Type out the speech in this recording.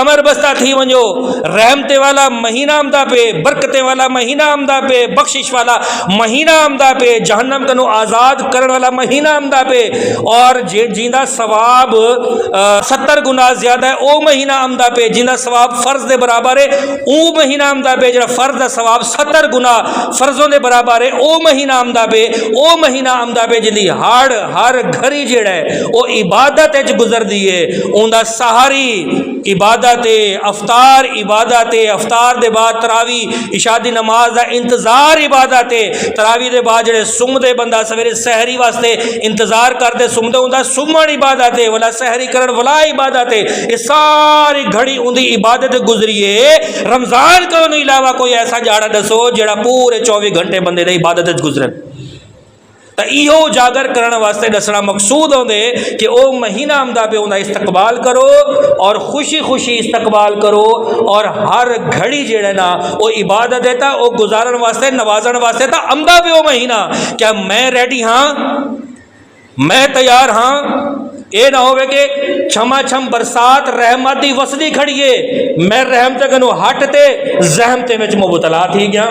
कमर बस्ता थी वञो। रहमते वाला महीना आमदा पे, बरकते वाला महीना आमदा पे, बख्शिश वाला महीना आमदा पे, जहन्नम कनो आज़ाद करने वाला महीना आमदा पे, और जिंदा सवाब 70 गुना ज्यादा है ओ महीना आमदा पे, जिंदा सवाब फर्ज के बराबर है ओ महीना आमदा पे, जो फर्ज का सवाब 70 गुना फर्जों के बराबर है ओ महीना आमदा पे, ओ महीना आमदा पे जिंदी हर घड़ी जेड़ा है वो इबादत गुजरदी है। उनका सहारी इबादत अफ्तार, इबादत अफ्तार दे बाद तरावी इशा दी नमाज का इंतजार, इबादत तरावी दे बाद जेड़े सुमदे बंदा सवेरे सहरी वास्ते इंतजार करते सुमदे उनका सुमन इबादत है, वाला सहरी करण वाला इबादत है। ये सारी घड़ी उनकी इबादत गुजरी है। रमजान को इलावा कोई ऐसा जाड़ा दसो जेड़ा पूरे 24 घंटे बंदे दे इबादत गुजरे। तो इहो उजागर करने वास्ते दसना मकसूद होंगे कि वह महीना आमदा पे उनका इस्तकबाल करो और खुशी खुशी इस्तकबाल करो, और हर घड़ी जेड़ा ना वो इबादत है वो गुजारन वास्ते नवाजन वास्ते तो आमदा पे वो महीना। क्या मैं रेडी हाँ, मैं तैयार हाँ? ये ना हो कि छमा छम बरसात रहमत दी वसदी खड़िए, मैं रहमत कनू हटते जहमते में मुबतला थी गया।